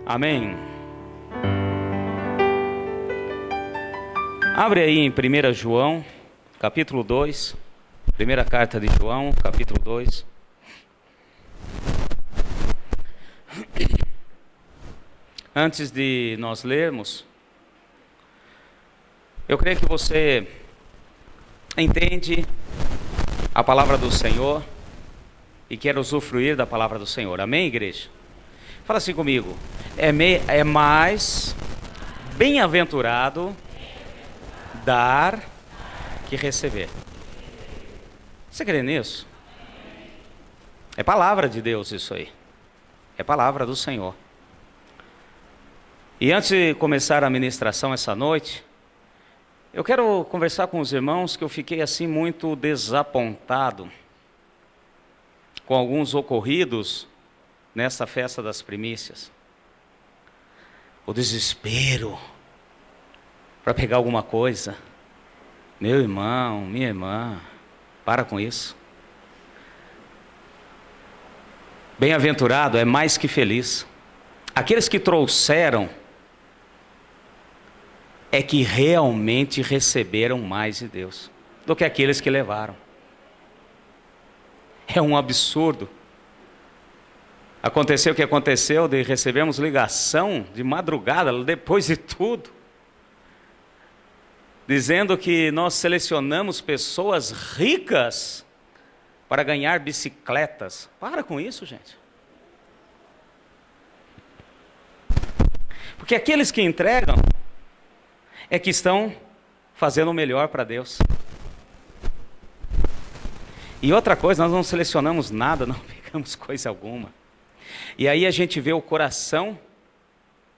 Amém. Abre aí em 1 João, capítulo 2. Primeira carta de João, capítulo 2. Antes de nós lermos, eu creio que você entende a palavra do Senhor e quer usufruir da palavra do Senhor. Amém, igreja? Fala assim comigo. É mais bem-aventurado dar que receber. Você crê nisso? É palavra de Deus isso aí. É palavra do Senhor. E antes de começar a ministração essa noite, eu quero conversar com os irmãos que eu fiquei assim muito desapontado com alguns ocorridos nessa festa das primícias. O desespero para pegar alguma coisa. Meu irmão, minha irmã, para com isso. Bem-aventurado é mais que feliz. Aqueles que trouxeram é que realmente receberam mais de Deus do que aqueles que levaram. É um absurdo. Aconteceu o que aconteceu, de recebemos ligação de madrugada, depois de tudo, dizendo que nós selecionamos pessoas ricas para ganhar bicicletas. Para com isso, gente. Porque aqueles que entregam é que estão fazendo o melhor para Deus. E outra coisa, nós não selecionamos nada, não pegamos coisa alguma. E aí a gente vê o coração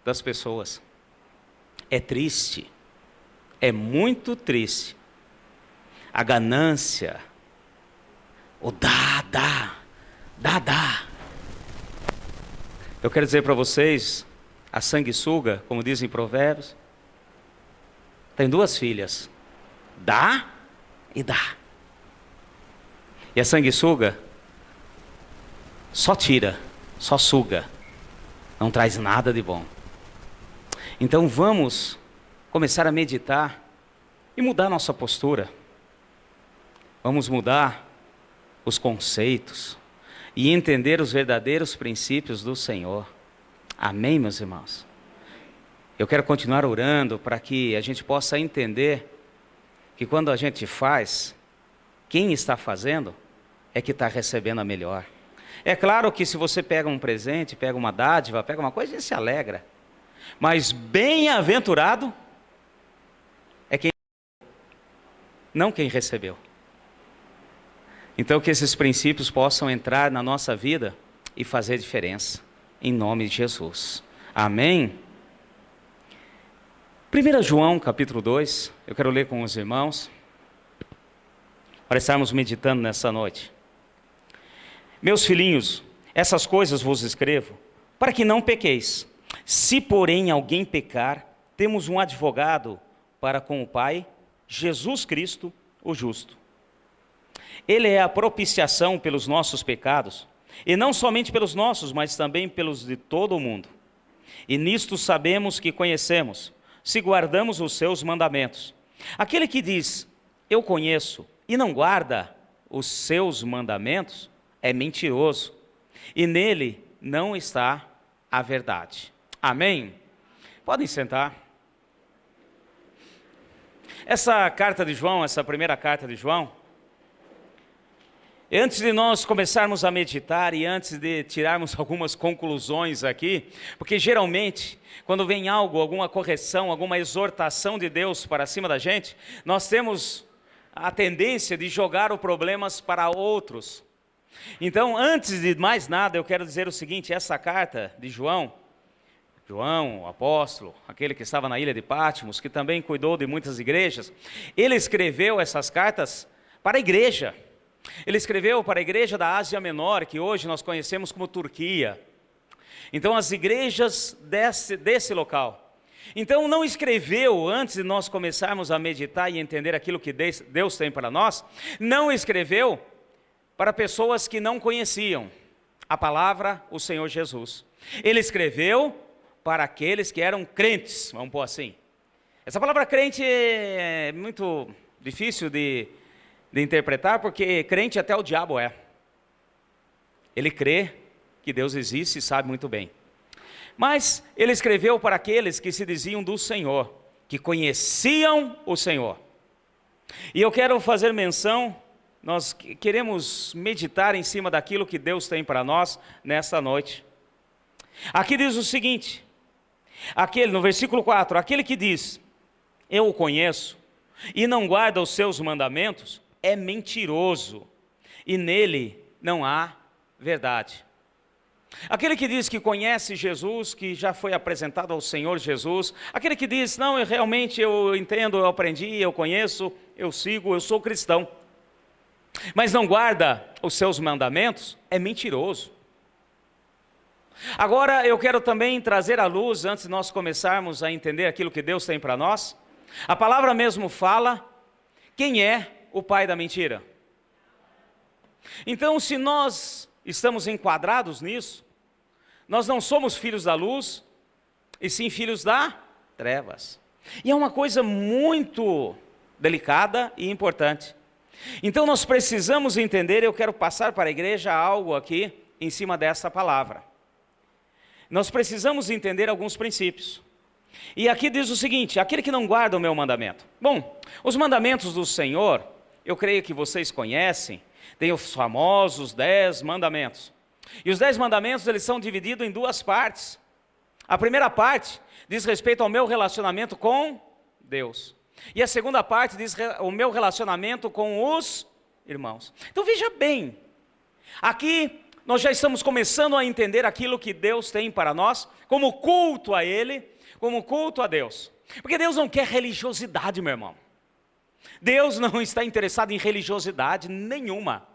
das pessoas. É triste. É muito triste. A ganância. O dá. Eu quero dizer para vocês, a sanguessuga, como dizem Provérbios, tem duas filhas. Dá e dá. E a sanguessuga só tira, só suga. Não traz nada de bom. Então vamos começar a meditar e mudar nossa postura. Vamos mudar os conceitos e entender os verdadeiros princípios do Senhor. Amém, meus irmãos? Eu quero continuar orando para que a gente possa entender que quando a gente faz, quem está fazendo é que está recebendo a melhor. É claro que se você pega um presente, pega uma dádiva, pega uma coisa, a gente se alegra. Mas bem-aventurado é quem não quem recebeu. Então que esses princípios possam entrar na nossa vida e fazer diferença. Em nome de Jesus. Amém? 1 João capítulo 2, eu quero ler com os irmãos, para estarmos meditando nessa noite. Meus filhinhos, essas coisas vos escrevo, para que não pequeis. Se porém alguém pecar, temos um advogado para com o Pai, Jesus Cristo, o justo. Ele é a propiciação pelos nossos pecados, e não somente pelos nossos, mas também pelos de todo o mundo. E nisto sabemos que conhecemos, se guardamos os seus mandamentos. Aquele que diz, eu conheço, e não guarda os seus mandamentos, é mentiroso, e nele não está a verdade. Amém? Podem sentar. Essa carta de João, essa primeira carta de João, antes de nós começarmos a meditar e antes de tirarmos algumas conclusões aqui, porque geralmente, quando vem algo, alguma correção, alguma exortação de Deus para cima da gente, nós temos a tendência de jogar os problemas para outros. Então, antes de mais nada, eu quero dizer o seguinte, essa carta de João, o apóstolo, aquele que estava na ilha de Patmos, que também cuidou de muitas igrejas, ele escreveu essas cartas para a igreja. Ele escreveu para a igreja da Ásia Menor, que hoje nós conhecemos como Turquia. Então, as igrejas desse local. Então, não escreveu, antes de nós começarmos a meditar e entender aquilo que Deus tem para nós, não escreveu para pessoas que não conheciam a palavra, o Senhor Jesus. Ele escreveu para aqueles que eram crentes, vamos pôr assim. Essa palavra crente é muito difícil de interpretar, porque crente até o diabo é. Ele crê que Deus existe e sabe muito bem. Mas ele escreveu para aqueles que se diziam do Senhor, que conheciam o Senhor. E eu quero fazer menção, nós queremos meditar em cima daquilo que Deus tem para nós nesta noite. Aqui diz o seguinte, no versículo 4, aquele que diz, eu o conheço, e não guarda os seus mandamentos, é mentiroso, e nele não há verdade. Aquele que diz que conhece Jesus, que já foi apresentado ao Senhor Jesus, aquele que diz, não, eu entendo, eu aprendi, eu conheço, eu sigo, eu sou cristão, mas não guarda os seus mandamentos, é mentiroso. Agora eu quero também trazer à luz, antes de nós começarmos a entender aquilo que Deus tem para nós, a palavra mesmo fala, quem é o pai da mentira? Então, se nós estamos enquadrados nisso, nós não somos filhos da luz, e sim filhos da trevas. E é uma coisa muito delicada e importante. Então nós precisamos entender, eu quero passar para a igreja algo aqui, em cima dessa palavra. Nós precisamos entender alguns princípios. E aqui diz o seguinte, aquele que não guarda o meu mandamento. Bom, os mandamentos do Senhor, eu creio que vocês conhecem, tem os famosos 10 mandamentos. E os 10 mandamentos, eles são divididos em duas partes. A primeira parte diz respeito ao meu relacionamento com Deus. E a segunda parte diz o meu relacionamento com os irmãos. Então veja bem, aqui nós já estamos começando a entender aquilo que Deus tem para nós, como culto a Ele, como culto a Deus. Porque Deus não quer religiosidade, meu irmão. Deus não está interessado em religiosidade nenhuma.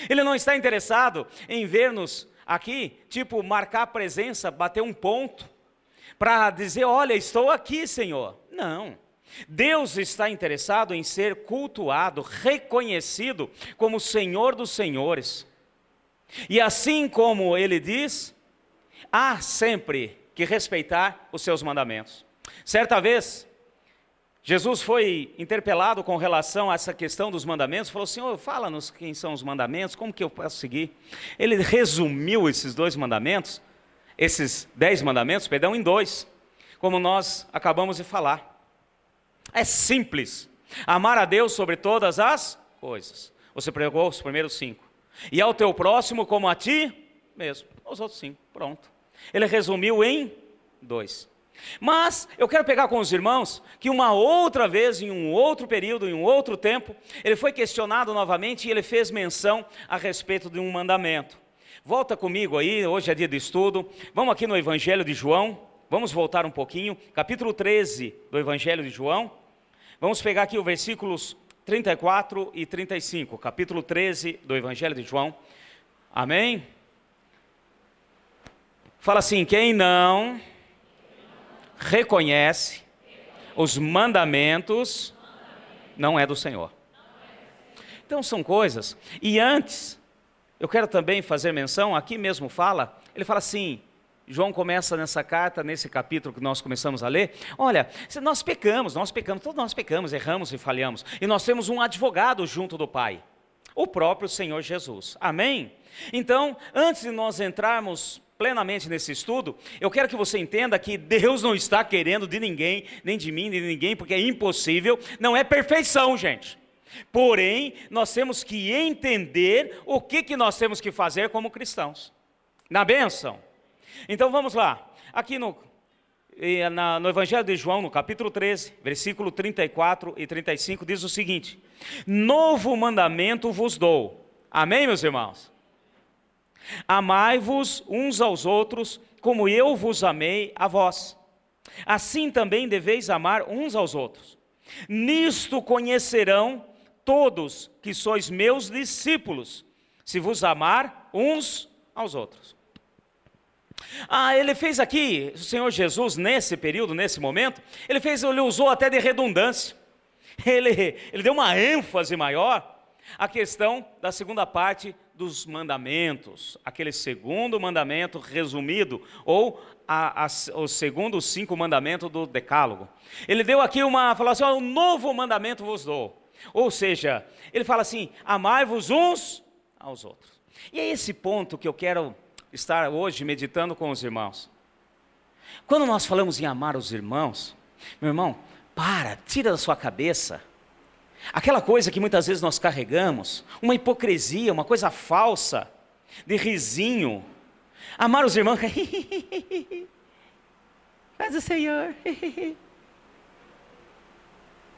Ele não está interessado em ver-nos aqui, tipo, marcar presença, bater um ponto, para dizer, olha, estou aqui, Senhor. Não. Deus está interessado em ser cultuado, reconhecido como Senhor dos Senhores. E assim como Ele diz, há sempre que respeitar os seus mandamentos. Certa vez, Jesus foi interpelado com relação a essa questão dos mandamentos, falou, Senhor, fala-nos quem são os mandamentos, como que eu posso seguir? Ele resumiu esses 10 mandamentos, em 2, como nós acabamos de falar. É simples, amar a Deus sobre todas as coisas. Você pregou os primeiros 5. E ao teu próximo como a ti mesmo, os outros 5, pronto. Ele resumiu em 2. Mas eu quero pegar com os irmãos que uma outra vez, em um outro período, em um outro tempo, ele foi questionado novamente e ele fez menção a respeito de um mandamento. Volta comigo aí, hoje é dia de estudo, vamos aqui no Evangelho de João, vamos voltar um pouquinho, capítulo 13 do Evangelho de João, vamos pegar aqui os versículos 34 e 35, capítulo 13 do Evangelho de João, amém? Fala assim, quem não reconhece os mandamentos, não é do Senhor. Então são coisas, e antes, eu quero também fazer menção, aqui mesmo ele fala assim, João começa nessa carta, nesse capítulo que nós começamos a ler, olha, nós pecamos, todos nós pecamos, erramos e falhamos, e nós temos um advogado junto do Pai, o próprio Senhor Jesus, amém? Então, antes de nós entrarmos plenamente nesse estudo, eu quero que você entenda que Deus não está querendo de ninguém, nem de mim, nem de ninguém, porque é impossível, não é perfeição, gente. Porém, nós temos que entender o que nós temos que fazer como cristãos. Na bênção. Então vamos lá, aqui no Evangelho de João, no capítulo 13, versículo 34 e 35, diz o seguinte, novo mandamento vos dou, amém, meus irmãos? Amai-vos uns aos outros, como eu vos amei a vós. Assim também deveis amar uns aos outros. Nisto conhecerão todos que sois meus discípulos, se vos amar uns aos outros. Ele fez aqui, o Senhor Jesus, nesse período, nesse momento, ele usou até de redundância. Ele deu uma ênfase maior a questão da segunda parte dos mandamentos, aquele segundo mandamento resumido, ou os segundos 5 mandamentos do Decálogo. Ele deu aqui falou assim, um novo mandamento vos dou. Ou seja, ele fala assim, amai-vos uns aos outros. E é esse ponto que eu quero estar hoje meditando com os irmãos. Quando nós falamos em amar os irmãos, meu irmão, tira da sua cabeça aquela coisa que muitas vezes nós carregamos, uma hipocrisia, uma coisa falsa, de risinho. Amar os irmãos, mas o Senhor,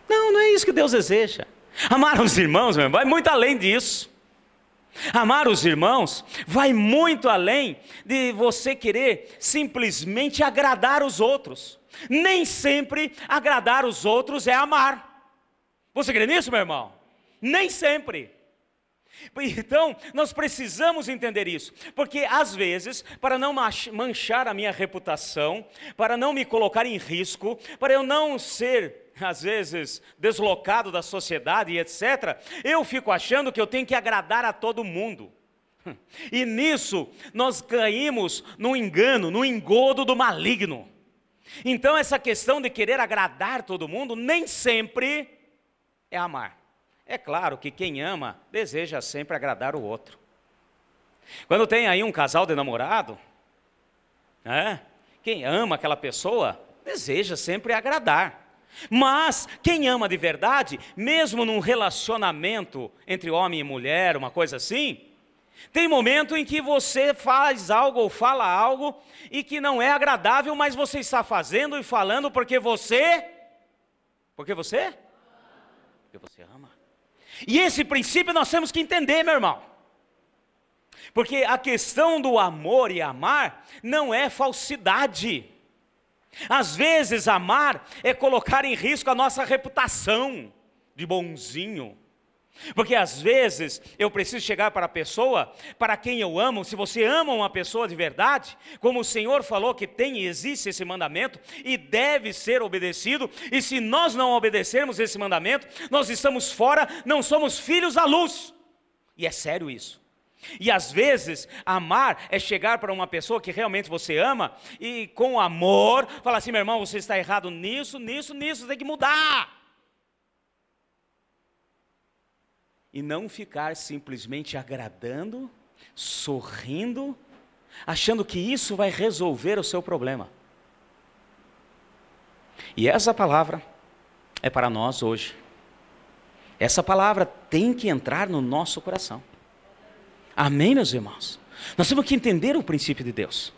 não é isso que Deus deseja. Amar os irmãos, meu irmão, vai muito além disso. Amar os irmãos vai muito além de você querer simplesmente agradar os outros. Nem sempre agradar os outros é amar. Você crê nisso, meu irmão? Nem sempre. Então, nós precisamos entender isso, porque às vezes, para não manchar a minha reputação, para não me colocar em risco, para eu não ser, às vezes, deslocado da sociedade e etc., eu fico achando que eu tenho que agradar a todo mundo. E nisso, nós caímos no engano, no engodo do maligno. Então, essa questão de querer agradar todo mundo, nem sempre é amar. É claro que quem ama, deseja sempre agradar o outro. Quando tem aí um casal de namorado, quem ama aquela pessoa, deseja sempre agradar. Mas quem ama de verdade, mesmo num relacionamento entre homem e mulher, uma coisa assim, tem momento em que você faz algo ou fala algo e que não é agradável, mas você está fazendo e falando porque você ama. E esse princípio nós temos que entender, meu irmão. Porque a questão do amor e amar não é falsidade. Às vezes amar é colocar em risco a nossa reputação de bonzinho. Porque às vezes eu preciso chegar para a pessoa para quem eu amo. Se você ama uma pessoa de verdade, como o Senhor falou que tem e existe esse mandamento e deve ser obedecido, e se nós não obedecermos esse mandamento, nós estamos fora, não somos filhos da luz. E é sério isso. E às vezes amar é chegar para uma pessoa que realmente você ama e com amor falar assim, meu irmão, você está errado nisso, tem que mudar. E não ficar simplesmente agradando, sorrindo, achando que isso vai resolver o seu problema. E essa palavra é para nós hoje. Essa palavra tem que entrar no nosso coração. Amém, meus irmãos? Nós temos que entender o princípio de Deus.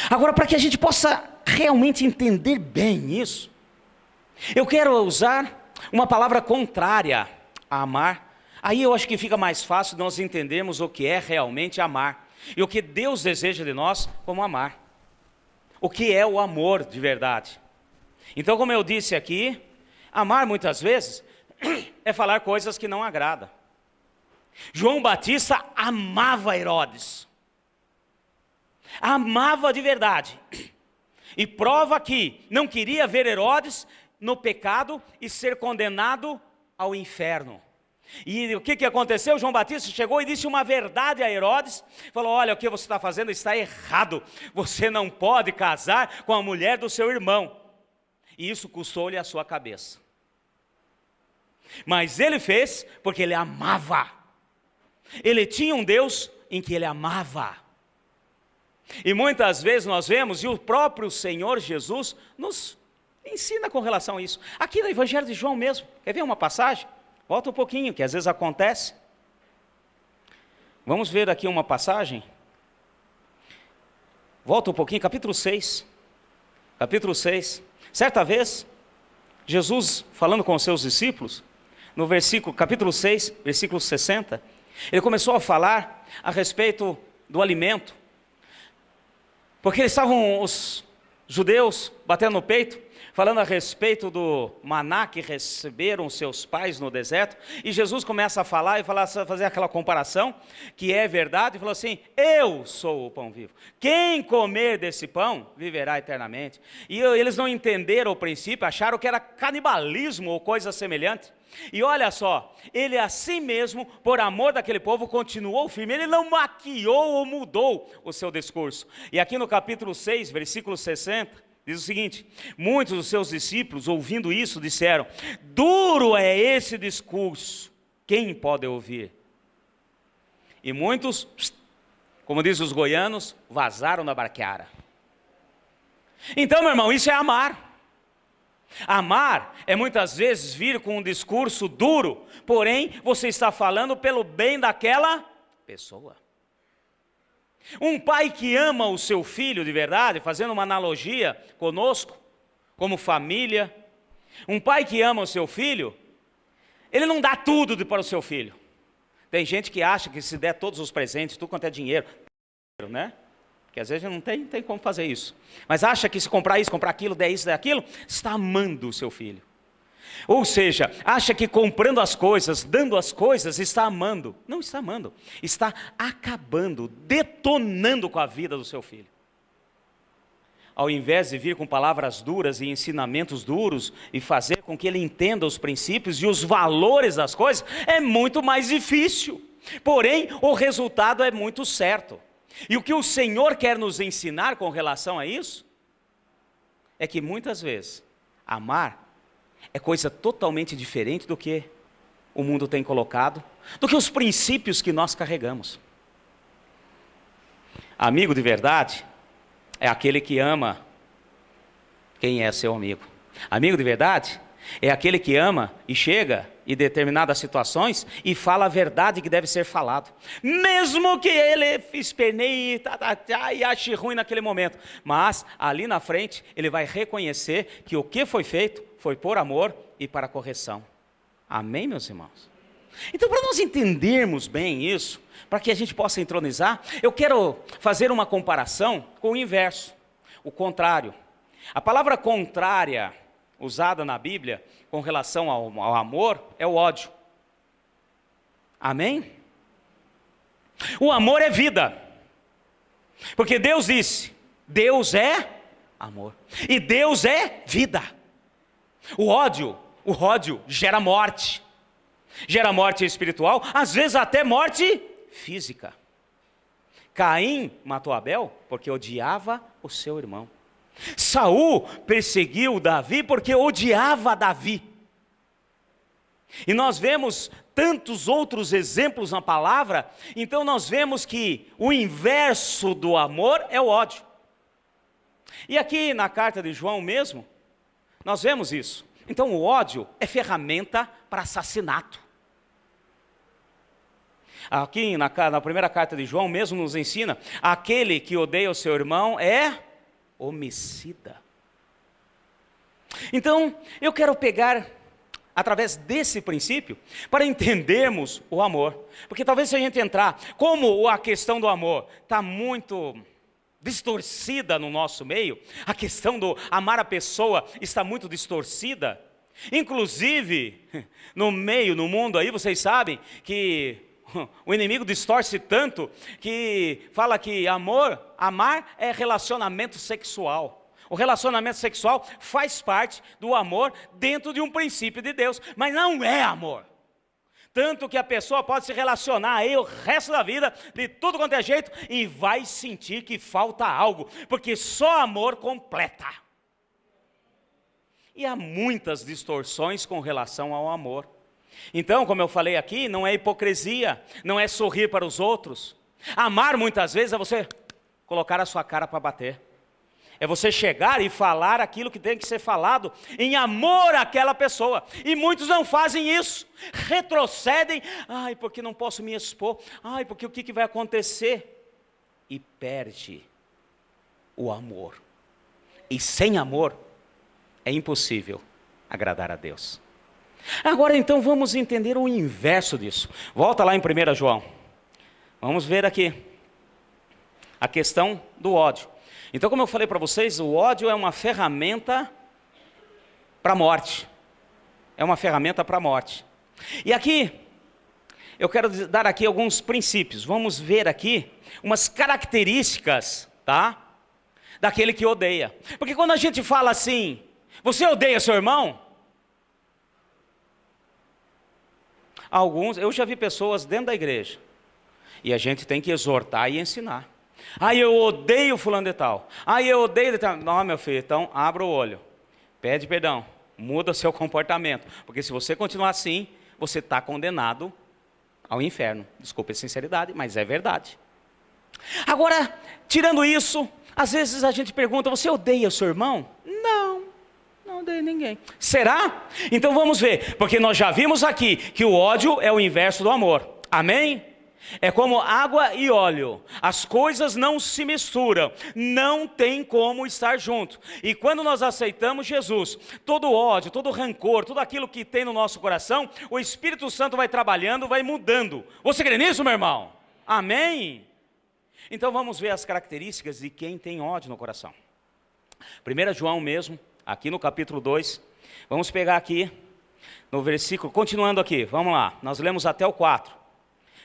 Agora, para que a gente possa realmente entender bem isso, eu quero usar uma palavra contrária a amar. Aí eu acho que fica mais fácil nós entendermos o que é realmente amar. E o que Deus deseja de nós como amar. O que é o amor de verdade. Então, como eu disse aqui, amar muitas vezes é falar coisas que não agradam. João Batista amava Herodes. Amava de verdade. E prova que não queria ver Herodes no pecado e ser condenado ao inferno. E o que aconteceu? João Batista chegou e disse uma verdade a Herodes, falou, olha, o que você está fazendo está errado, você não pode casar com a mulher do seu irmão. E isso custou-lhe a sua cabeça. Mas ele fez porque ele amava. Ele tinha um Deus em que ele amava. E muitas vezes nós vemos, e o próprio Senhor Jesus nos ensina com relação a isso. Aqui no Evangelho de João mesmo, quer ver uma passagem? Volta um pouquinho, que às vezes acontece. Vamos ver aqui uma passagem. Volta um pouquinho, capítulo 6. Capítulo 6. Certa vez, Jesus, falando com os seus discípulos, no capítulo 6, versículo 60, ele começou a falar a respeito do alimento. Porque eles estavam, os judeus, batendo no peito, falando a respeito do maná que receberam seus pais no deserto, e Jesus começa a falar e fazer aquela comparação, que é verdade, e falou assim: eu sou o pão vivo, quem comer desse pão viverá eternamente. E eles não entenderam o princípio, acharam que era canibalismo ou coisa semelhante. E olha só, ele assim mesmo, por amor daquele povo, continuou firme, ele não maquiou ou mudou o seu discurso. E aqui no capítulo 6, versículo 60, diz o seguinte: muitos dos seus discípulos, ouvindo isso, disseram: duro é esse discurso, quem pode ouvir? E muitos, como dizem os goianos, vazaram da barqueara. Então, meu irmão, isso é amar. Amar é muitas vezes vir com um discurso duro, porém você está falando pelo bem daquela pessoa. Um pai que ama o seu filho de verdade, fazendo uma analogia conosco, como família, um pai que ama o seu filho, ele não dá tudo para o seu filho. Tem gente que acha que se der todos os presentes, tudo quanto é dinheiro, né? Porque às vezes não tem como fazer isso. Mas acha que se comprar isso, comprar aquilo, der isso, der aquilo, está amando o seu filho. Ou seja, acha que comprando as coisas, dando as coisas, está amando. Não está amando, está acabando, detonando com a vida do seu filho. Ao invés de vir com palavras duras e ensinamentos duros e fazer com que ele entenda os princípios e os valores das coisas, é muito mais difícil. Porém, o resultado é muito certo. E o que o Senhor quer nos ensinar com relação a isso, é que muitas vezes, amar é coisa totalmente diferente do que o mundo tem colocado, do que os princípios que nós carregamos. Amigo de verdade é aquele que ama quem é seu amigo. Amigo de verdade é aquele que ama e chega em determinadas situações e fala a verdade que deve ser falado, mesmo que ele esperneie e ache ruim naquele momento, mas ali na frente ele vai reconhecer que o que foi feito foi por amor e para correção. Amém, meus irmãos? Então, para nós entendermos bem isso, para que a gente possa entronizar, eu quero fazer uma comparação com o inverso, o contrário. A palavra contrária usada na Bíblia com relação ao amor é o ódio. Amém? O amor é vida, porque Deus disse: Deus é amor e Deus é vida. O ódio gera morte espiritual, às vezes até morte física. Caim matou Abel porque odiava o seu irmão. Saul perseguiu Davi porque odiava Davi. E nós vemos tantos outros exemplos na palavra, então nós vemos que o inverso do amor é o ódio. E aqui na carta de João mesmo, nós vemos isso. Então o ódio é ferramenta para assassinato. Aqui na primeira carta de João mesmo nos ensina: aquele que odeia o seu irmão é homicida. Então, eu quero pegar, através desse princípio, para entendermos o amor. Porque talvez se a gente entrar, como a questão do amor está muito distorcida no nosso meio, a questão do amar a pessoa está muito distorcida. Inclusive, no mundo aí, vocês sabem que o inimigo distorce tanto que fala que amar é relacionamento sexual. O relacionamento sexual faz parte do amor dentro de um princípio de Deus, mas não é amor. Tanto que a pessoa pode se relacionar aí o resto da vida, de tudo quanto é jeito, e vai sentir que falta algo, porque só amor completa. E há muitas distorções com relação ao amor. Então, como eu falei aqui, não é hipocrisia, não é sorrir para os outros. Amar muitas vezes é você colocar a sua cara para bater. É você chegar e falar aquilo que tem que ser falado em amor àquela pessoa. E muitos não fazem isso. Retrocedem. Ai, porque não posso me expor. Ai, porque o que vai acontecer? E perde o amor. E sem amor é impossível agradar a Deus. Agora então vamos entender o inverso disso. Volta lá em 1 João. Vamos ver aqui a questão do ódio. Então, como eu falei para vocês, o ódio é uma ferramenta para a morte. É uma ferramenta para a morte. E aqui, eu quero dar aqui alguns princípios. Vamos ver aqui umas características, tá? Daquele que odeia. Porque quando a gente fala assim, você odeia seu irmão? Alguns, eu já vi pessoas dentro da igreja. E a gente tem que exortar e ensinar. Eu odeio fulano de tal. Eu odeio de tal. Não, meu filho, então abra o olho. Pede perdão. Muda seu comportamento. Porque se você continuar assim, você está condenado ao inferno. Desculpe a sinceridade, mas é verdade. Agora, tirando isso, às vezes a gente pergunta, você odeia o seu irmão? Não odeio ninguém. Será? Então vamos ver, porque nós já vimos aqui que o ódio é o inverso do amor. Amém? É como água e óleo, as coisas não se misturam, não tem como estar junto. E quando nós aceitamos Jesus, todo ódio, todo rancor, tudo aquilo que tem no nosso coração, o Espírito Santo vai trabalhando, vai mudando. Você crê nisso, meu irmão? Amém? Então vamos ver as características de quem tem ódio no coração. 1 João mesmo, aqui no capítulo 2, vamos pegar aqui no versículo, continuando aqui, vamos lá, nós lemos até o 4.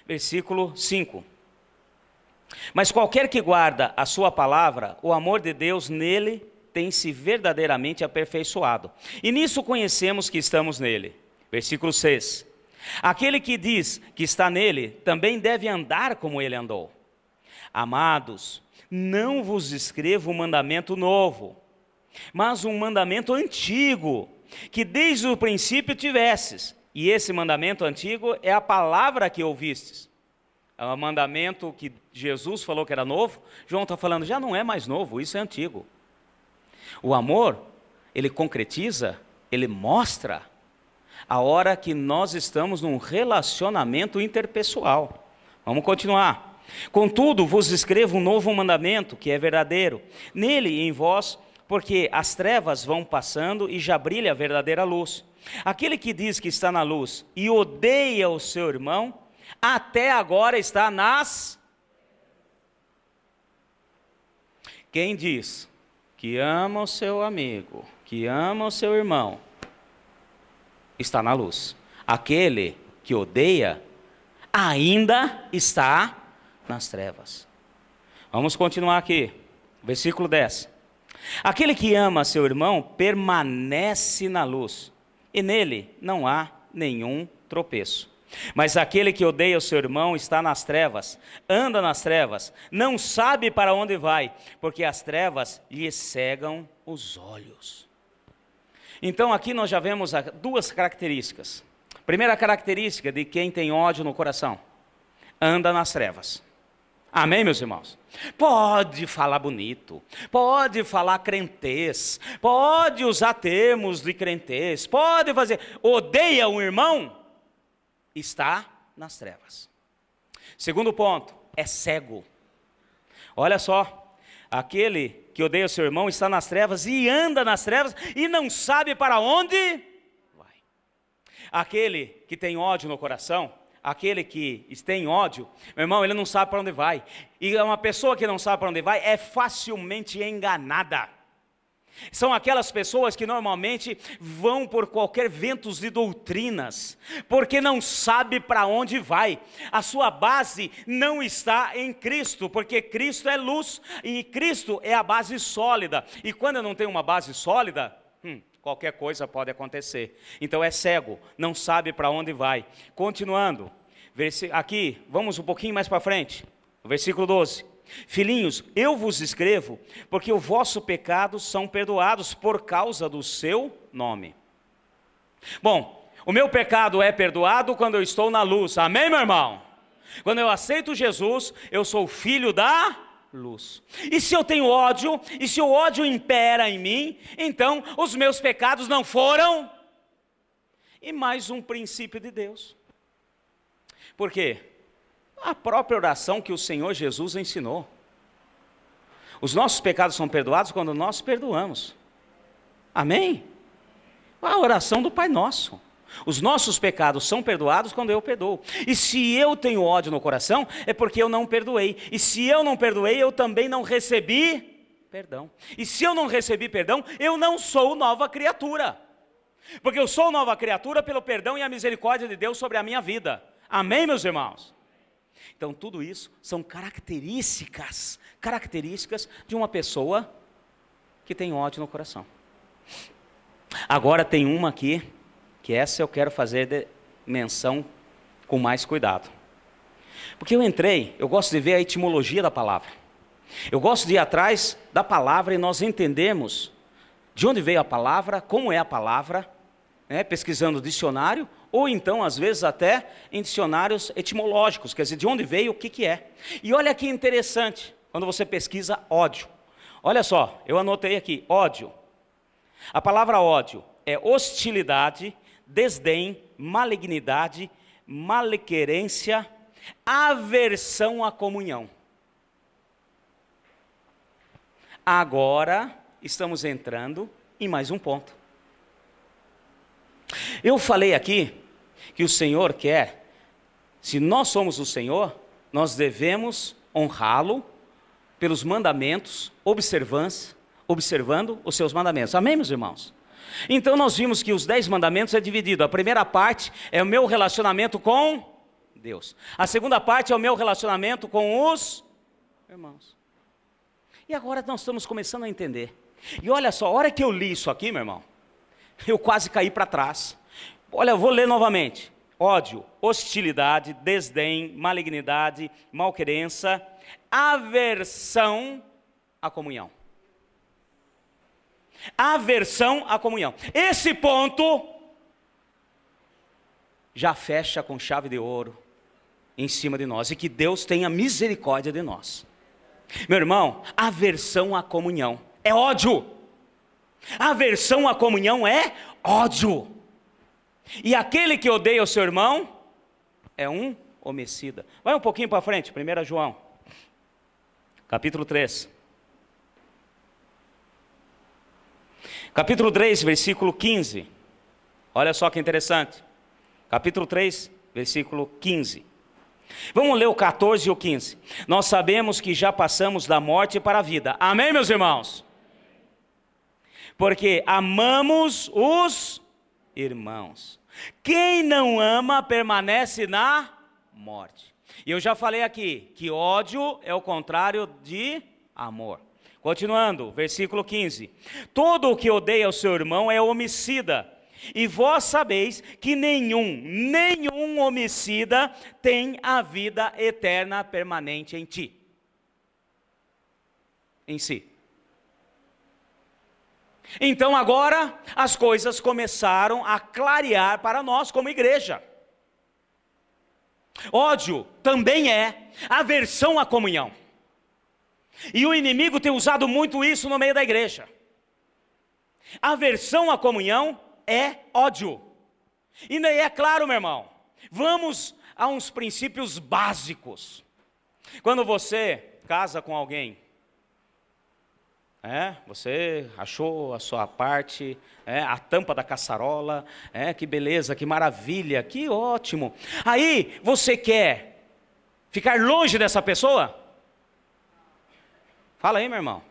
Versículo 5. Mas qualquer que guarda a sua palavra, o amor de Deus nele tem-se verdadeiramente aperfeiçoado. E nisso conhecemos que estamos nele. Versículo 6. Aquele que diz que está nele, também deve andar como ele andou. Amados, não vos escrevo um mandamento novo, mas um mandamento antigo, que desde o princípio tivesses. E esse mandamento antigo é a palavra que ouvistes. É um mandamento que Jesus falou que era novo. João está falando, já não é mais novo, isso é antigo. O amor, ele concretiza, ele mostra a hora que nós estamos num relacionamento interpessoal. Vamos continuar. Contudo, vos escrevo um novo mandamento, que é verdadeiro. Nele e em vós, porque as trevas vão passando e já brilha a verdadeira luz. Aquele que diz que está na luz e odeia o seu irmão, até agora está nas... Quem diz que ama o seu amigo, que ama o seu irmão, está na luz. Aquele que odeia, ainda está nas trevas. Vamos continuar aqui, versículo 10. Aquele que ama seu irmão permanece na luz, e nele não há nenhum tropeço. Mas aquele que odeia o seu irmão está nas trevas, anda nas trevas, não sabe para onde vai, porque as trevas lhe cegam os olhos. Então aqui nós já vemos duas características. Primeira característica de quem tem ódio no coração: anda nas trevas. Amém, meus irmãos? Pode falar bonito, pode falar crentez, pode usar termos de crentez, pode fazer, odeia um irmão, está nas trevas. Segundo ponto, é cego. Olha só, aquele que odeia o seu irmão está nas trevas e anda nas trevas e não sabe para onde vai. Aquele que tem ódio no coração, aquele que tem ódio, meu irmão, ele não sabe para onde vai. E uma pessoa que não sabe para onde vai é facilmente enganada. São aquelas pessoas que normalmente vão por qualquer ventos de doutrinas, porque não sabe para onde vai. A sua base não está em Cristo, porque Cristo é luz e Cristo é a base sólida. E quando eu não tenho uma base sólida, qualquer coisa pode acontecer. Então é cego, não sabe para onde vai. Continuando, aqui, vamos um pouquinho mais para frente, versículo 12. Filhinhos, eu vos escrevo, porque os vossos pecados são perdoados por causa do seu nome. Bom, o meu pecado é perdoado quando eu estou na luz, amém, meu irmão? Quando eu aceito Jesus, eu sou filho da luz. E se eu tenho ódio, e se o ódio impera em mim, então os meus pecados não foram. E mais um princípio de Deus. Por quê? A própria oração que o Senhor Jesus ensinou. Os nossos pecados são perdoados quando nós perdoamos. Amém? A oração do Pai Nosso. Os nossos pecados são perdoados quando eu perdoo. E se eu tenho ódio no coração, é porque eu não perdoei. E se eu não perdoei, eu também não recebi perdão. E se eu não recebi perdão, eu não sou nova criatura. Porque eu sou nova criatura pelo perdão e a misericórdia de Deus sobre a minha vida. Amém, meus irmãos? Então tudo isso são características de uma pessoa que tem ódio no coração. Agora tem uma aqui, que essa eu quero fazer menção com mais cuidado. Porque eu gosto de ver a etimologia da palavra. Eu gosto de ir atrás da palavra e nós entendemos de onde veio a palavra, como é a palavra, pesquisando o dicionário, ou então, às vezes, até em dicionários etimológicos, quer dizer, de onde veio, o que é. E olha que interessante, quando você pesquisa ódio. Olha só, eu anotei aqui, ódio. A palavra ódio é hostilidade, desdém, malignidade, malequerência, aversão à comunhão. Agora estamos entrando em mais um ponto. Eu falei aqui que o Senhor quer, se nós somos o Senhor, nós devemos honrá-lo pelos mandamentos, observando os seus mandamentos. Amém, meus irmãos? Então nós vimos que os 10 mandamentos é dividido. A primeira parte é o meu relacionamento com Deus. A segunda parte é o meu relacionamento com os irmãos. E agora nós estamos começando a entender. E olha só, a hora que eu li isso aqui, meu irmão, eu quase caí para trás. Olha, eu vou ler novamente. Ódio, hostilidade, desdém, malignidade, malquerença, aversão à comunhão. Aversão à comunhão. Esse ponto já fecha com chave de ouro em cima de nós. E que Deus tenha misericórdia de nós. Meu irmão, aversão à comunhão é ódio. Aversão à comunhão é ódio. E aquele que odeia o seu irmão é um homicida. Vai um pouquinho para frente, 1 João, capítulo 3. Capítulo 3, versículo 15. Olha só que interessante. Capítulo 3, versículo 15. Vamos ler o 14 e o 15. Nós sabemos que já passamos da morte para a vida. Amém, meus irmãos? Porque amamos os irmãos. Quem não ama permanece na morte. E eu já falei aqui que ódio é o contrário de amor. Continuando, versículo 15. Todo o que odeia o seu irmão é homicida. E vós sabeis que nenhum homicida tem a vida eterna permanente em si. Então agora as coisas começaram a clarear para nós como igreja. Ódio também é aversão à comunhão. E o inimigo tem usado muito isso no meio da igreja. Aversão à comunhão é ódio. E é claro, meu irmão, vamos a uns princípios básicos. Quando você casa com alguém, você achou a sua parte, a tampa da caçarola, que beleza, que maravilha, que ótimo. Aí você quer ficar longe dessa pessoa? Fala aí, meu irmão.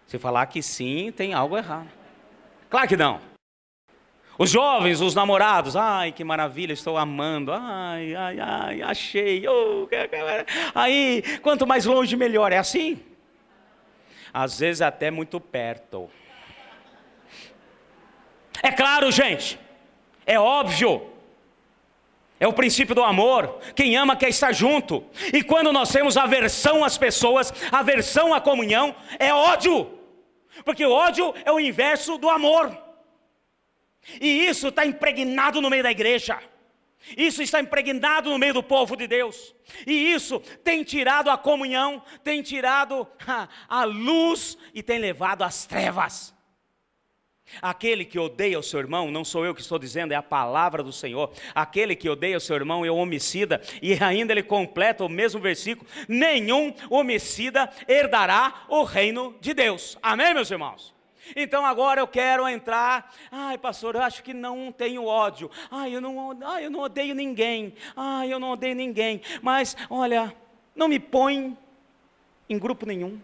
Se falar que sim, tem algo errado. Claro que não. Os jovens, os namorados, ai que maravilha, estou amando, ai, achei, aí quanto mais longe melhor, é assim? Às vezes até muito perto. É claro, gente, é óbvio, é o princípio do amor. Quem ama quer estar junto. E quando nós temos aversão às pessoas, aversão à comunhão, é ódio. Porque o ódio é o inverso do amor. E isso está impregnado no meio da igreja. Isso está impregnado no meio do povo de Deus. E isso tem tirado a comunhão, tem tirado a luz e tem levado às trevas. Aquele que odeia o seu irmão, não sou eu que estou dizendo, é a palavra do Senhor. Aquele que odeia o seu irmão é um homicida. E ainda ele completa o mesmo versículo: nenhum homicida herdará o reino de Deus. Amém, meus irmãos? Então agora eu quero entrar. Ai, pastor, eu acho que não tenho ódio. Eu não odeio ninguém. Eu não odeio ninguém. Mas, olha, não me põe em grupo nenhum.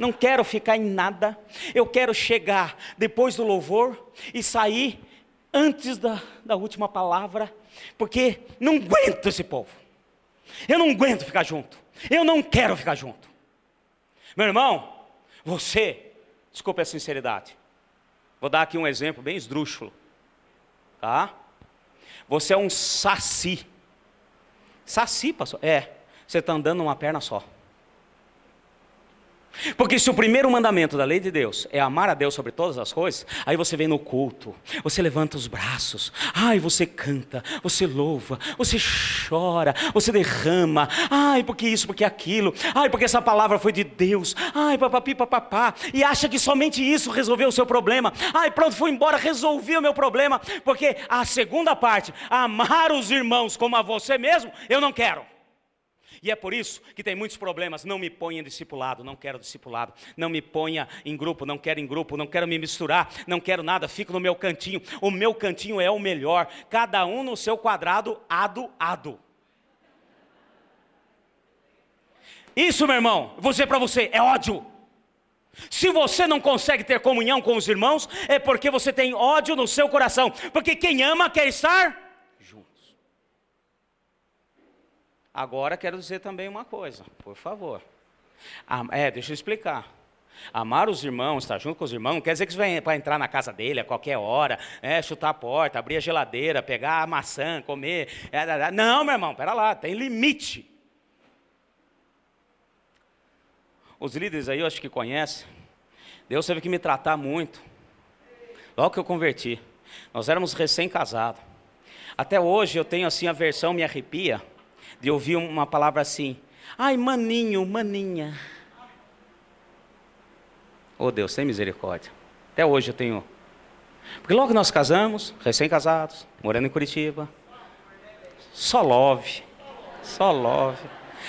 não quero ficar em nada. Eu quero chegar depois do louvor e sair antes da última palavra, porque não aguento esse povo. Eu não aguento ficar junto. Eu não quero ficar junto. Meu irmão, você, desculpe a sinceridade, vou dar aqui um exemplo bem esdrúxulo, tá? Você é um saci. Saci, pastor? Você está andando numa perna só. Porque se o primeiro mandamento da lei de Deus é amar a Deus sobre todas as coisas, aí você vem no culto, você levanta os braços, você canta, você louva, você chora, você derrama, porque isso, porque aquilo, porque essa palavra foi de Deus, papapi, papapá, e acha que somente isso resolveu o seu problema. Pronto, fui embora, resolvi o meu problema, porque a segunda parte, amar os irmãos como a você mesmo, eu não quero. E é por isso que tem muitos problemas. Não me ponha em discipulado, não quero discipulado. Não me ponha em grupo, não quero me misturar, não quero nada, fico no meu cantinho. O meu cantinho é o melhor, cada um no seu quadrado, ado. Isso, meu irmão, vou dizer para você, é ódio. Se você não consegue ter comunhão com os irmãos, é porque você tem ódio no seu coração. Porque quem ama quer estar juntos. Agora quero dizer também uma coisa, por favor. Deixa eu explicar. Amar os irmãos, estar junto com os irmãos, não quer dizer que você vai para entrar na casa dele a qualquer hora, chutar a porta, abrir a geladeira, pegar a maçã, comer. Não, meu irmão, pera lá, tem limite. Os líderes aí, eu acho que conhecem. Deus teve que me tratar muito. Logo que eu converti. Nós éramos recém-casados. Até hoje eu tenho assim, a versão me arrepia, de ouvir uma palavra assim, maninho, maninha. Oh Deus, tem misericórdia. Até hoje eu tenho. Porque logo que nós casamos, recém-casados, morando em Curitiba, só love.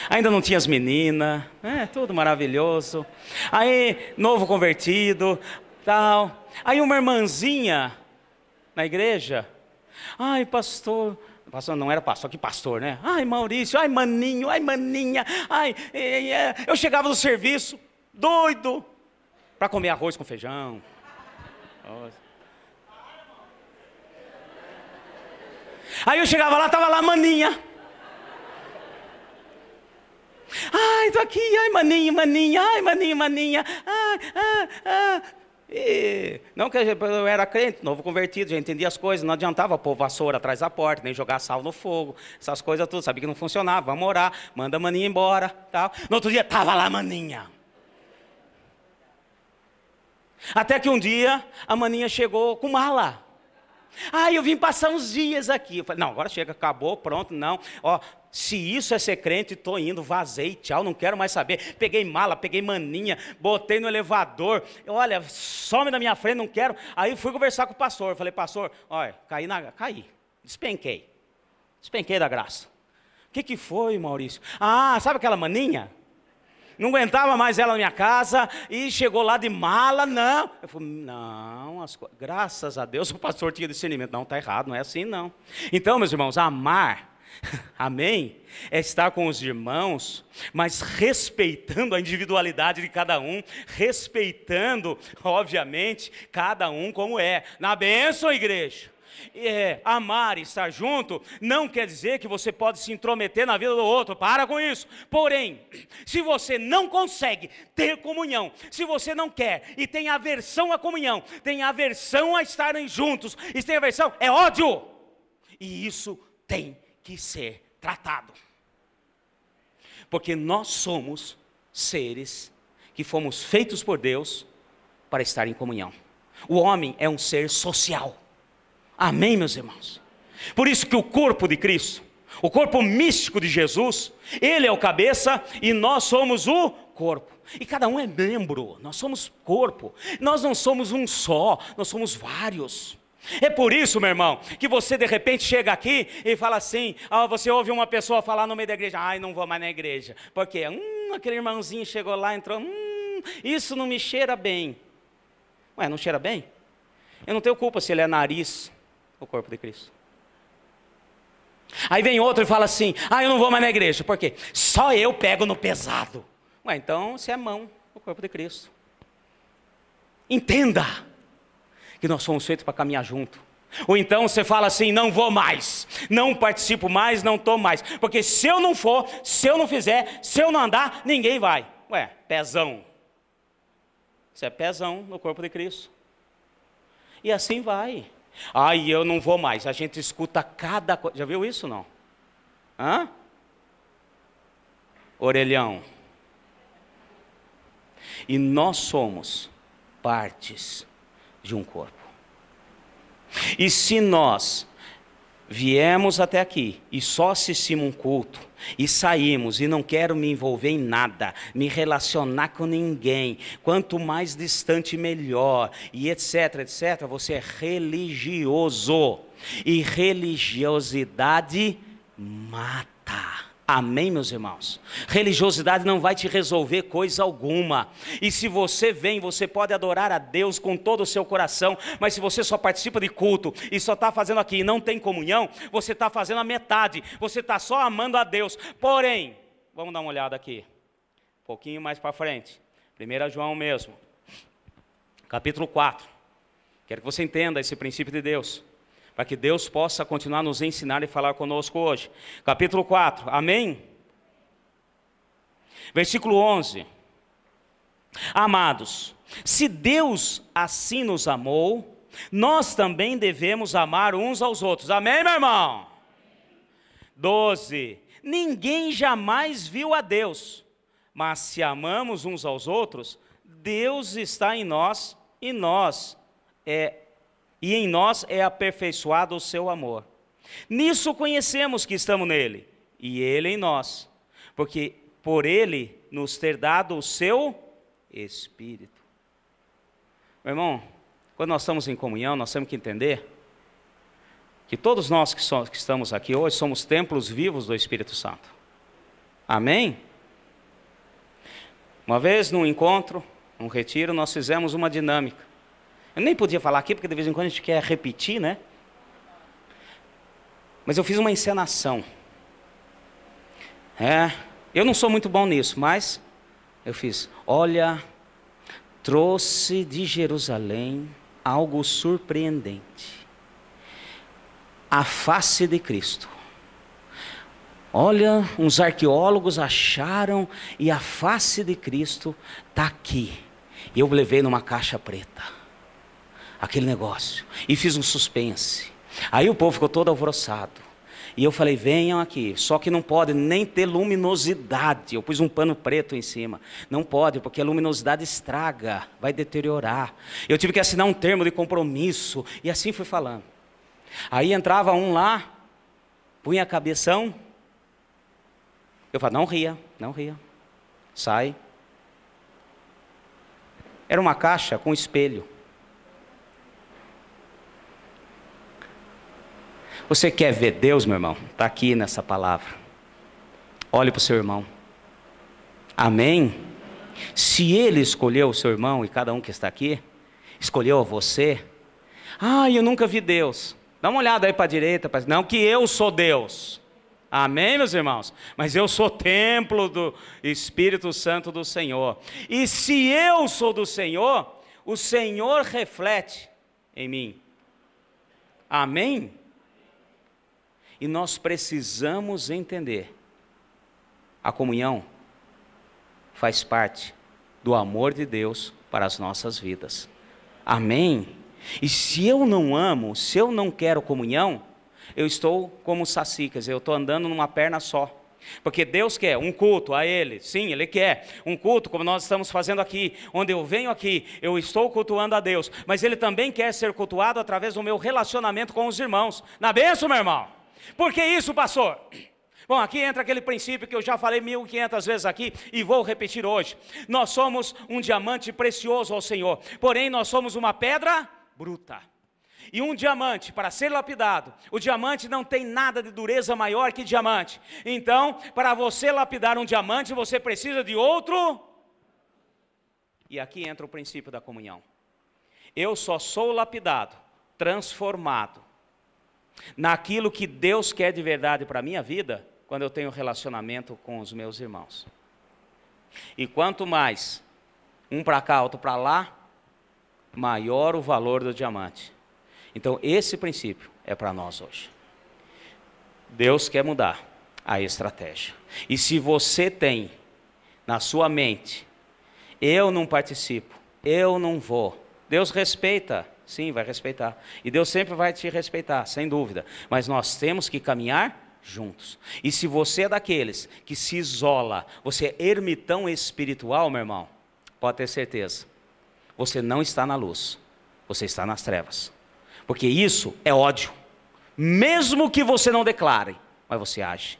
Ainda não tinha as meninas, tudo maravilhoso. Aí, novo convertido, tal. Aí uma irmãzinha na igreja, pastor não era pastor, que pastor, né? Maurício, maninho, maninha, eu chegava no serviço, doido, para comer arroz com feijão. Aí eu chegava lá, estava lá a maninha. Tô aqui, maninho, maninha. Não que eu era crente, novo convertido, já entendia as coisas, não adiantava pôr vassoura atrás da porta, nem jogar sal no fogo, essas coisas tudo, sabia que não funcionava, vamos orar, manda a maninha embora, tal. No outro dia, estava lá a maninha. Até que um dia, a maninha chegou com mala. Eu vim passar uns dias aqui. Eu falei, não, agora chega, acabou, pronto, não. Se isso é ser crente, estou indo, vazei, tchau, não quero mais saber. Peguei mala, peguei maninha, botei no elevador. Olha, some da minha frente, não quero. Aí fui conversar com o pastor. Falei, pastor, olha, caí, despenquei da graça. O que foi, Maurício? Sabe aquela maninha? Não aguentava mais ela na minha casa e chegou lá de mala, não. Eu falei, não, graças a Deus o pastor tinha discernimento. Não, está errado, não é assim não. Então, meus irmãos, amar, amém, é estar com os irmãos, mas respeitando a individualidade de cada um, respeitando, obviamente, cada um como é. Na bênção, igreja. Amar e estar junto não quer dizer que você pode se intrometer na vida do outro, para com isso. Porém, se você não consegue ter comunhão, se você não quer e tem aversão à comunhão, tem aversão a estarem juntos, e tem aversão, é ódio, e isso tem que ser tratado, porque nós somos seres que fomos feitos por Deus para estar em comunhão. O homem é um ser social. Amém, meus irmãos? Por isso que o corpo de Cristo, o corpo místico de Jesus, Ele é o cabeça e nós somos o corpo. E cada um é membro, nós somos corpo. Nós não somos um só, nós somos vários. É por isso, meu irmão, que você de repente chega aqui e fala assim, você ouve uma pessoa falar no meio da igreja, não vou mais na igreja. Por quê? Aquele irmãozinho chegou lá, entrou, isso não me cheira bem. Ué, não cheira bem? Eu não tenho culpa se ele é nariz, o corpo de Cristo. Aí vem outro e fala assim, eu não vou mais na igreja, por quê? Só eu pego no pesado. Ué, então você é mão, o corpo de Cristo. Entenda que nós somos feitos para caminhar junto. Ou então você fala assim, não vou mais, não participo mais, não estou mais. Porque se eu não for, se eu não fizer, se eu não andar, ninguém vai. Ué, pezão. Isso é pezão no corpo de Cristo. E assim vai. Ai, eu não vou mais. A gente escuta cada coisa. Já viu isso, não? Hã? Orelhão. E nós somos partes de um corpo. E se nós viemos até aqui e só assistimos um culto e saímos e não quero me envolver em nada, me relacionar com ninguém, quanto mais distante melhor, e etc, etc, você é religioso. E religiosidade mata. Amém, meus irmãos? Religiosidade não vai te resolver coisa alguma. E se você vem, você pode adorar a Deus com todo o seu coração, mas se você só participa de culto e só está fazendo aqui e não tem comunhão, você está fazendo a metade, você está só amando a Deus. Porém, vamos dar uma olhada aqui, um pouquinho mais para frente, 1 João mesmo, capítulo 4, quero que você entenda esse princípio de Deus, para que Deus possa continuar a nos ensinar e falar conosco hoje. Capítulo 4, amém? Versículo 11. Amados, se Deus assim nos amou, nós também devemos amar uns aos outros. Amém, meu irmão? 12. Ninguém jamais viu a Deus, mas se amamos uns aos outros, Deus está em nós e em nós é aperfeiçoado o seu amor. Nisso conhecemos que estamos nele, e ele em nós, porque por ele nos ter dado o seu Espírito. Meu irmão, quando nós estamos em comunhão, nós temos que entender que todos nós que estamos aqui hoje somos templos vivos do Espírito Santo. Amém? Uma vez num encontro, num retiro, nós fizemos uma dinâmica. Eu nem podia falar aqui, porque de vez em quando a gente quer repetir, né? Mas eu fiz uma encenação. Eu não sou muito bom nisso, mas eu fiz. Olha, trouxe de Jerusalém algo surpreendente. A face de Cristo. Olha, uns arqueólogos acharam e a face de Cristo está aqui. E eu levei numa caixa preta. Aquele negócio, e fiz um suspense. Aí o povo ficou todo alvoroçado, e eu falei, venham aqui, só que não pode nem ter luminosidade. Eu pus um pano preto em cima, não pode, porque a luminosidade estraga, vai deteriorar. Eu tive que assinar um termo de compromisso, e assim fui falando. Aí entrava um lá, punha a cabeção, eu falava, não ria, sai. Era uma caixa com espelho. Você quer ver Deus, meu irmão? Está aqui nessa palavra. Olhe para o seu irmão. Amém? Se ele escolheu o seu irmão e cada um que está aqui, escolheu a você. Eu nunca vi Deus. Dá uma olhada aí para a direita. Não que eu sou Deus. Amém, meus irmãos? Mas eu sou templo do Espírito Santo do Senhor. E se eu sou do Senhor, o Senhor reflete em mim. Amém? E nós precisamos entender, a comunhão faz parte do amor de Deus para as nossas vidas. Amém? E se eu não amo, se eu não quero comunhão, eu estou como saci, quer dizer, eu estou andando numa perna só. Porque Deus quer um culto a Ele, sim, Ele quer um culto como nós estamos fazendo aqui, onde eu venho aqui, eu estou cultuando a Deus, mas Ele também quer ser cultuado através do meu relacionamento com os irmãos. Na bênção, meu irmão. Por que isso, pastor? Bom, aqui entra aquele princípio que eu já falei 1500 vezes aqui e vou repetir hoje. Nós somos um diamante precioso ao Senhor, porém nós somos uma pedra bruta. E um diamante, para ser lapidado, o diamante não tem nada de dureza maior que diamante. Então, para você lapidar um diamante, você precisa de outro. E aqui entra o princípio da comunhão. Eu só sou lapidado, transformado naquilo que Deus quer de verdade para a minha vida, quando eu tenho relacionamento com os meus irmãos. E quanto mais um para cá, outro para lá, maior o valor do diamante. Então, esse princípio é para nós hoje. Deus quer mudar a estratégia. E se você tem na sua mente, eu não participo, eu não vou, Deus respeita, sim, vai respeitar. E Deus sempre vai te respeitar, sem dúvida. Mas nós temos que caminhar juntos. E se você é daqueles que se isola, você é ermitão espiritual, meu irmão, pode ter certeza, você não está na luz, você está nas trevas. Porque isso é ódio. Mesmo que você não declare, mas você age.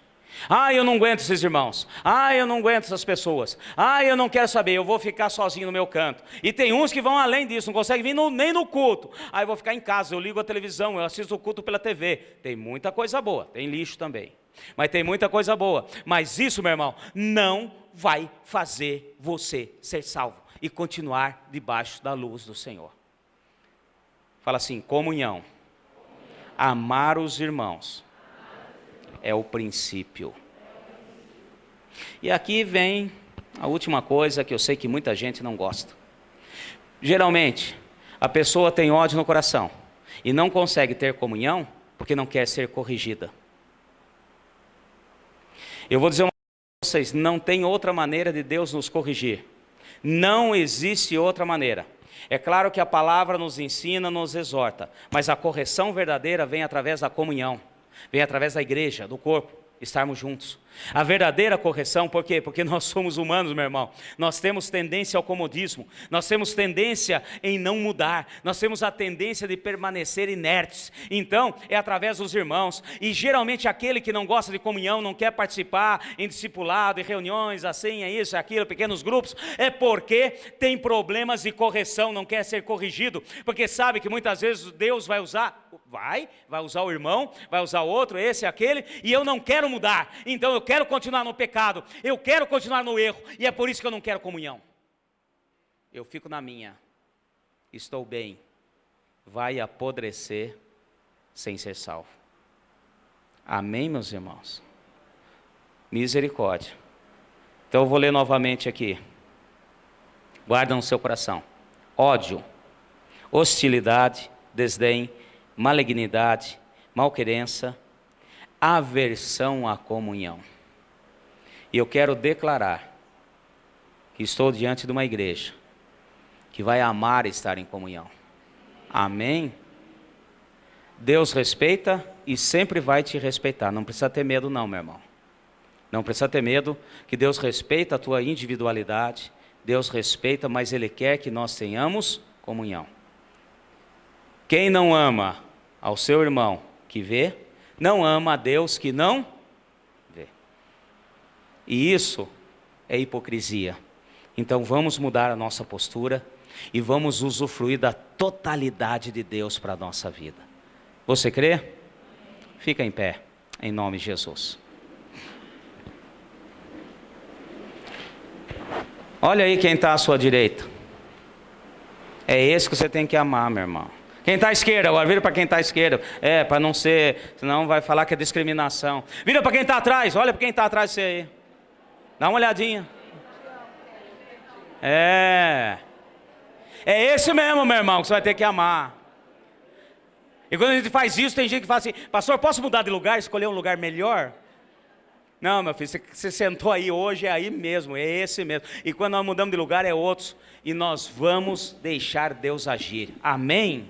Ah, eu não aguento esses irmãos. Ah, eu não aguento essas pessoas. Ah, eu não quero saber, eu vou ficar sozinho no meu canto. E tem uns que vão além disso, não conseguem vir nem no culto. Ah, eu vou ficar em casa, eu ligo a televisão, eu assisto o culto pela TV. Tem muita coisa boa, tem lixo também. Mas tem muita coisa boa. Mas isso, meu irmão, não vai fazer você ser salvo e continuar debaixo da luz do Senhor. Fala assim, comunhão. Amar os irmãos é o princípio. E aqui vem a última coisa que eu sei que muita gente não gosta. Geralmente, a pessoa tem ódio no coração e não consegue ter comunhão porque não quer ser corrigida. Eu vou dizer uma coisa para vocês, não tem outra maneira de Deus nos corrigir. Não existe outra maneira. É claro que a palavra nos ensina, nos exorta, mas a correção verdadeira vem através da comunhão, vem através da igreja, do corpo, estarmos juntos. A verdadeira correção, por quê? Porque nós somos humanos, meu irmão. Nós temos tendência ao comodismo, nós temos tendência em não mudar, nós temos a tendência de permanecer inertes. Então, é através dos irmãos. E geralmente aquele que não gosta de comunhão, não quer participar em discipulado, em reuniões, assim, é isso, é aquilo, pequenos grupos, é porque tem problemas de correção, não quer ser corrigido, porque sabe que muitas vezes Deus vai usar, vai usar o irmão, vai usar o outro, esse e aquele, e eu não quero mudar. Então eu quero continuar no pecado, eu quero continuar no erro, e é por isso que eu não quero comunhão. Eu fico na minha, estou bem, vai apodrecer sem ser salvo. Amém, meus irmãos? Misericórdia. Então eu vou ler novamente aqui. Guarda no seu coração. Ódio, hostilidade, desdém, malignidade, malquerença, aversão à comunhão. E eu quero declarar que estou diante de uma igreja que vai amar estar em comunhão. Amém? Deus respeita e sempre vai te respeitar. Não precisa ter medo não, meu irmão. Não precisa ter medo, que Deus respeita a tua individualidade. Deus respeita, mas Ele quer que nós tenhamos comunhão. Quem não ama ao seu irmão que vê, não ama a Deus que não vê. E isso é hipocrisia. Então vamos mudar a nossa postura e vamos usufruir da totalidade de Deus para a nossa vida. Você crê? Fica em pé, em nome de Jesus. Olha aí quem está à sua direita. É esse que você tem que amar, meu irmão. Quem está à esquerda, agora vira para quem está à esquerda. É, para não ser, senão vai falar que é discriminação. Vira para quem está atrás, olha para quem está atrás de você aí. Dá uma olhadinha. É esse mesmo, meu irmão, que você vai ter que amar. E quando a gente faz isso, tem gente que fala assim, pastor, posso mudar de lugar, escolher um lugar melhor? Não, meu filho, você sentou aí hoje, é aí mesmo, é esse mesmo. E quando nós mudamos de lugar, é outros. E nós vamos deixar Deus agir. Amém?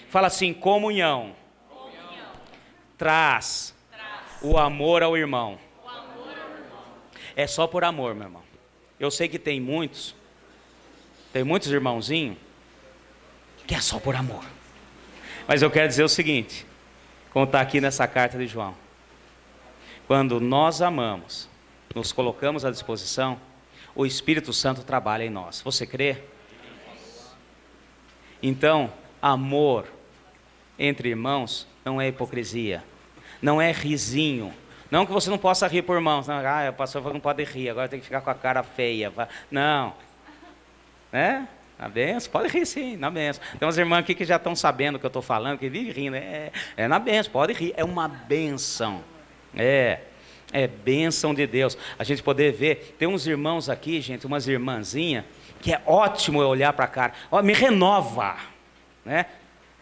Fala assim, comunhão. Traz o amor ao irmão. É só por amor, meu irmão. Eu sei que tem muitos irmãozinhos, que é só por amor. Mas eu quero dizer o seguinte, como está aqui nessa carta de João. Quando nós amamos, nos colocamos à disposição, o Espírito Santo trabalha em nós. Você crê? Então, amor entre irmãos não é hipocrisia, não é risinho. Não que você não possa rir por irmãos. Não, o pastor não pode rir, agora tem que ficar com a cara feia. Não. Né? Na benção, pode rir sim, na benção. Tem umas irmãs aqui que já estão sabendo o que eu estou falando, que vivem rindo. É na benção, pode rir, é uma benção. É bênção de Deus. A gente poder ver, tem uns irmãos aqui, gente, umas irmãzinhas, que é ótimo eu olhar para a cara. Ó, me renova, né?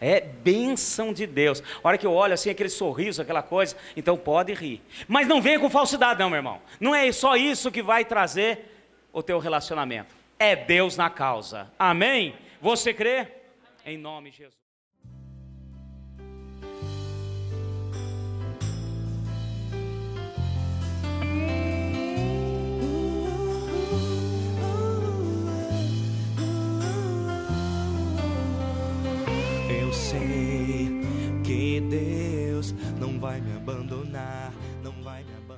É bênção de Deus. A hora que eu olho assim, aquele sorriso, aquela coisa, então pode rir. Mas não venha com falsidade não, meu irmão. Não é só isso que vai trazer o teu relacionamento. É Deus na causa. Amém? Você crê? Em nome de Jesus. Eu sei que Deus não vai me abandonar, não vai me abandonar.